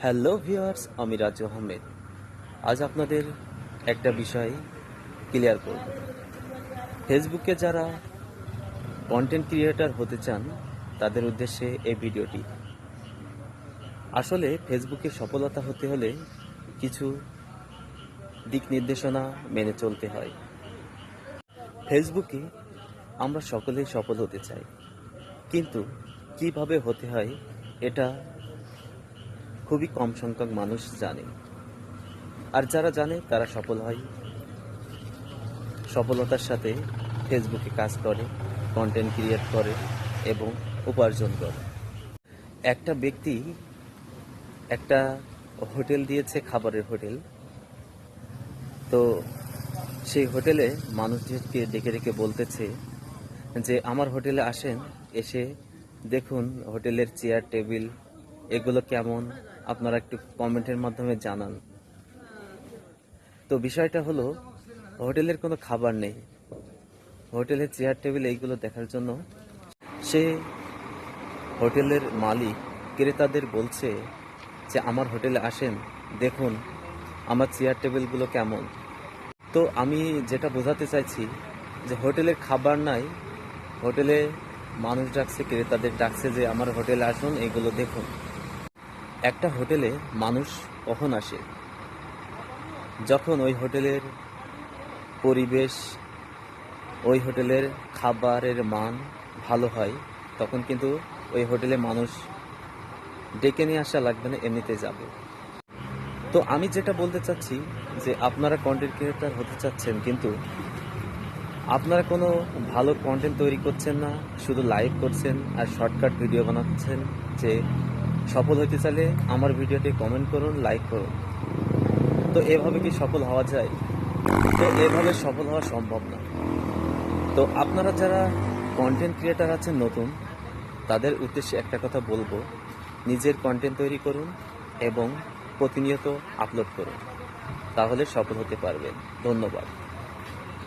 Hello viewers, আমি রাজু আহমেদ। আজ আপনাদের একটা বিষয় ক্লিয়ার করব। ফেসবুকে যারা কন্টেন্ট ক্রিয়েটর হতে চান তাদের উদ্দেশ্যে এই ভিডিওটি। আসলে ফেসবুকে সফলতা হতে হলে কিছু দিক নির্দেশনা মেনে চলতে হয়। ফেসবুকে আমরা সকলেই সফল হতে চাই, কিন্তু কিভাবে হতে হয় এটা খুবই কম সংখ্যক মানুষ জানে। আর যারা জানে তারা সফল হয়, সফলতার সাথে ফেসবুকে কাজ করে, কন্টেন্ট ক্রিয়েট করে এবং উপার্জন করে। একটা ব্যক্তি একটা হোটেল দিয়েছে, খাবারের হোটেল। তো সেই হোটেলে মানুষদেরকে ডেকে ডেকে বলতেছে যে আমার হোটেলে আসেন, এসে দেখুন হোটেলের চেয়ার টেবিল এগুলো কেমন, আপনারা একটু কমেন্টের মাধ্যমে জানান। তো বিষয়টা হলো, হোটেলের কোনো খাবার নেই, হোটেলের চেয়ার টেবিল এইগুলো দেখার জন্য সে হোটেলের মালিক ক্রেতাদের বলছে যে আমার হোটেলে আসেন, দেখুন আমার চেয়ার টেবিলগুলো কেমন। তো আমি যেটা বোঝাতে চাইছি যে হোটেলের খাবার নাই, হোটেলে মানুষ ডাকছে, ক্রেতাদের ডাকছে যে আমার হোটেলে আসুন, এগুলো দেখুন। একটা হোটেলে মানুষ কখন আসে? যখন ওই হোটেলের পরিবেশ, ওই হোটেলের খাবারের মান ভালো হয়, তখন কিন্তু ওই হোটেলে মানুষ ডেকে নিয়ে আসা লাগবে না, এমনিতে যাবে। তো আমি যেটা বলতে চাচ্ছি যে আপনারা কন্টেন্ট ক্রিয়েটর হতে চাচ্ছেন, কিন্তু আপনারা কোনো ভালো কন্টেন্ট তৈরি করছেন না, শুধু লাইভ করছেন আর শর্টকাট ভিডিও বানাচ্ছেন। যে সফল হতে চাইলে আমার ভিডিওতে কমেন্ট করুন, লাইক করুন। তো এভাবে কি সফল হওয়া যায়? তো এভাবে সফল হওয়া সম্ভব না। তো আপনারা যারা কন্টেন্ট ক্রিয়েটর আছেন নতুন, তাদের উদ্দেশ্যে একটা কথা বলবো, নিজের কন্টেন্ট তৈরি করুন এবং প্রতিনিয়ত আপলোড করুন, তাহলে সফল হতে পারবেন। ধন্যবাদ।